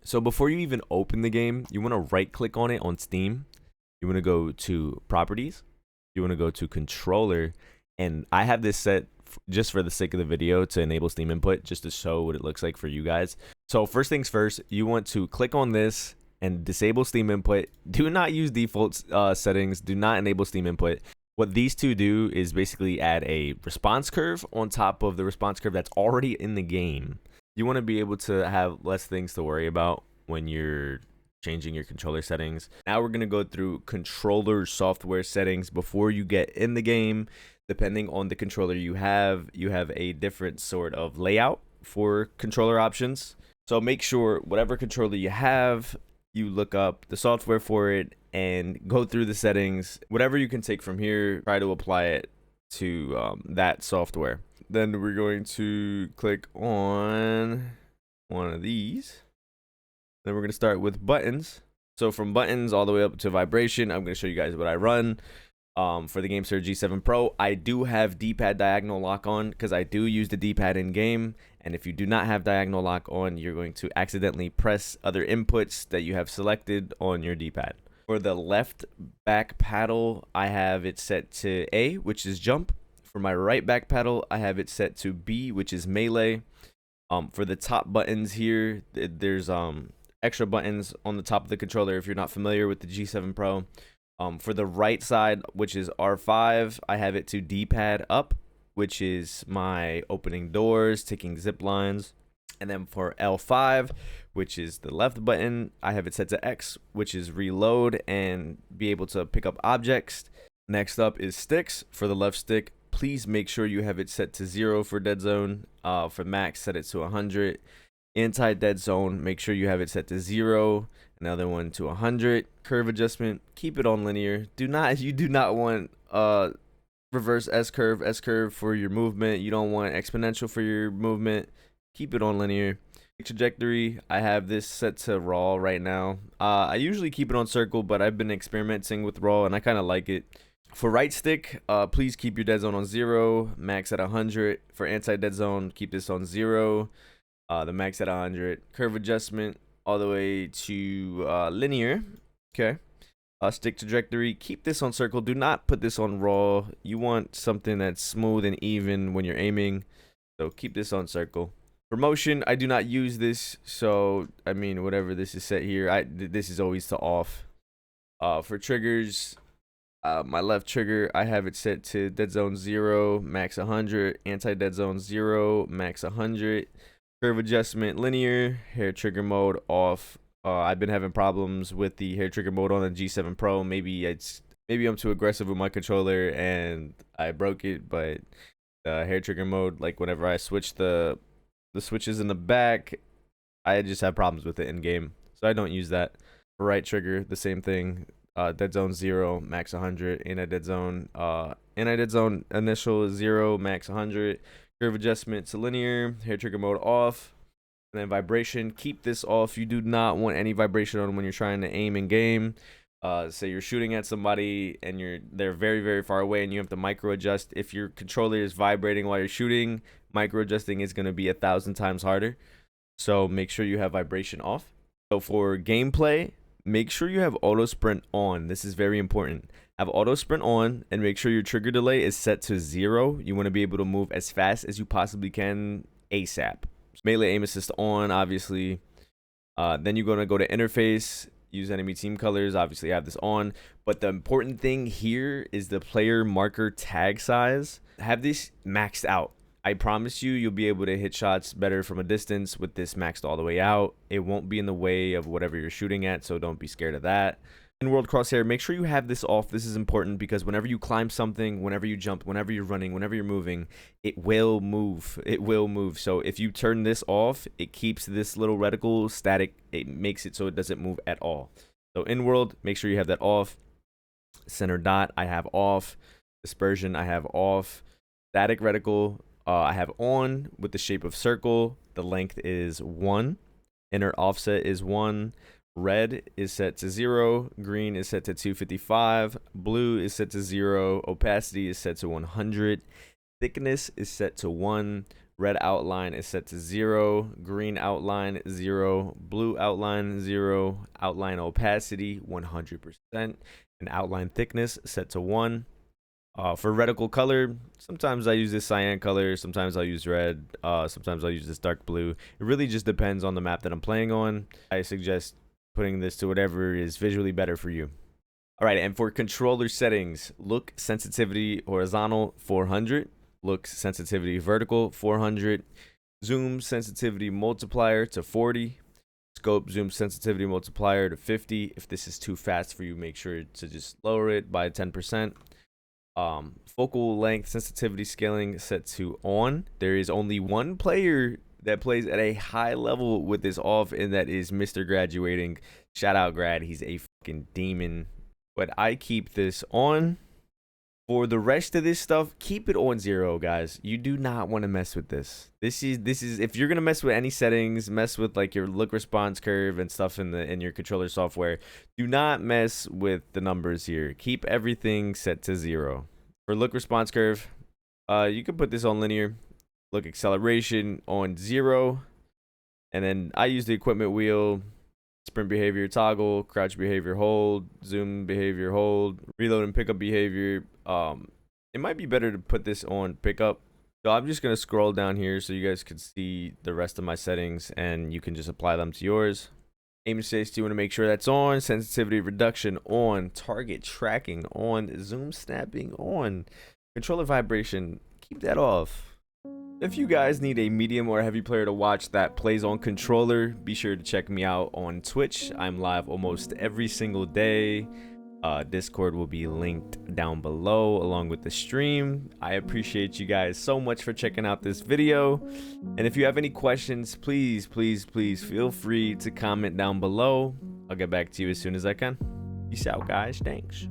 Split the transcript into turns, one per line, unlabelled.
So before you even open the game, you want to right click on it on Steam. You want to go to properties. You want to go to controller. And I have this set just for the sake of the video to enable Steam input, just to show what it looks like for you guys. So first things first, you want to click on this and disable Steam input. Do not use default settings. Do not enable Steam input. What these two do is basically add a response curve on top of the response curve that's already in the game. You want to be able to have less things to worry about when you're changing your controller settings. Now we're going to go through controller software settings before you get in the game. Depending on the controller you have a different sort of layout for controller options. So make sure whatever controller you have, you look up the software for it and go through the settings. Whatever you can take from here, try to apply it to that software. Then we're going to click on one of these. Then we're going to start with buttons. So from buttons all the way up to vibration, I'm going to show you guys what I run. For the GameSir G7 Pro, I do have D-pad diagonal lock on because I do use the D-pad in game. And if you do not have diagonal lock on, you're going to accidentally press other inputs that you have selected on your D-pad. For the left back paddle, I have it set to A, which is jump. For my right back paddle, I have it set to B, which is melee. For the top buttons here, there's extra buttons on the top of the controller if you're not familiar with the G7 Pro. For the right side, which is R5, I have it to D-pad up, which is my opening doors, taking zip lines. And then for L5, which is the left button, I have it set to X, which is reload and be able to pick up objects. Next up is sticks. For the left stick, please make sure you have it set to 0 for dead zone. For max, set it to 100. Anti-dead zone, make sure you have it set to 0. Another one to 100. Curve adjustment, keep it on linear. You do not want reverse S curve for your movement. You don't want exponential for your movement. Keep it on linear. Trajectory, I have this set to raw right now. I usually keep it on circle, but I've been experimenting with raw and I kind of like it. For right stick, please keep your dead zone on 0, max at 100. For anti-dead zone, keep this on 0. The max at 100. Curve adjustment all the way to linear. Okay. Stick trajectory, keep this on circle. Do not put this on raw. You want something that's smooth and even when you're aiming. So keep this on circle. For motion, I do not use this. So, I mean, whatever this is set here, this is always to off. For triggers, my left trigger, I have it set to dead zone 0, max 100. Anti-dead zone 0, max 100. Curve adjustment linear. Hair trigger mode off. I've been having problems with the hair trigger mode on the G7 Pro. Maybe I'm too aggressive with my controller and I broke it, but the hair trigger mode, like whenever I switch the switches in the back, I just have problems with it in game, so I don't use that. For right trigger, the same thing. Dead zone 0, max 100. Anti-dead zone initial is 0, max 100. Curve adjustment to linear. Hair trigger mode off. And then vibration, keep this off. You do not want any vibration on when you're trying to aim in game. Say you're shooting at somebody and they're very, very far away and you have to micro adjust. If your controller is vibrating while you're shooting, micro adjusting is going to be 1,000 times harder. So make sure you have vibration off. So for gameplay, make sure you have auto sprint on. This is very important. Have auto sprint on and make sure your trigger delay is set to 0. You want to be able to move as fast as you possibly can ASAP. Melee aim assist on, obviously. Then you're going to go to interface, use enemy team colors, obviously have this on. But the important thing here is the player marker tag size. Have this maxed out. I promise you'll be able to hit shots better from a distance with this maxed all the way out. It won't be in the way of whatever you're shooting at, so don't be scared of that. In world crosshair, make sure you have this off. This is important because whenever you climb something, whenever you jump, whenever you're running, whenever you're moving, it will move. It will move. So if you turn this off, it keeps this little reticle static. It makes it so it doesn't move at all. So in world, make sure you have that off. Center dot, I have off. Dispersion, I have off. Static reticle, I have on with the shape of circle. The length is 1. Inner offset is 1. Red is set to 0. Green is set to 255. Blue is set to 0. Opacity is set to 100. Thickness is set to 1. Red outline is set to 0, green outline 0, blue outline 0, outline opacity 100%, and outline thickness set to 1. For reticle color, sometimes I use this cyan color, sometimes I'll use red, sometimes I'll use this dark blue. It really just depends on the map that I'm playing on. I suggest putting this to whatever is visually better for you. All right, and for controller settings, look sensitivity horizontal 400, look sensitivity vertical 400, zoom sensitivity multiplier to 40, scope zoom sensitivity multiplier to 50. If this is too fast for you, make sure to just lower it by 10%. Focal length sensitivity scaling set to on. There is only one player that plays at a high level with this off, and that is Mr. Graduating. Shout out Grad, he's a fucking demon. But I keep this on. For the rest of this stuff, keep it on 0, guys. You do not want to mess with this. This is if you're gonna mess with any settings, mess with like your look response curve and stuff in your controller software. Do not mess with the numbers here. Keep everything set to 0. For look response curve, you can put this on linear. Look acceleration on 0, and then I use the equipment wheel. Sprint behavior toggle, crouch behavior hold, zoom behavior hold, reload and pickup behavior. It might be better to put this on pickup. So I'm just gonna scroll down here so you guys can see the rest of my settings, and you can just apply them to yours. Aim assist, you want to make sure that's on. Sensitivity reduction on. Target tracking on. Zoom snapping on. Controller vibration, keep that off. If you guys need a medium or heavy player to watch that plays on controller, be sure to check me out on Twitch. I'm live almost every single day. Discord will be linked down below along with the stream. I appreciate you guys so much for checking out this video. And if you have any questions, please feel free to comment down below. I'll get back to you as soon as I can. Peace out, guys. Thanks.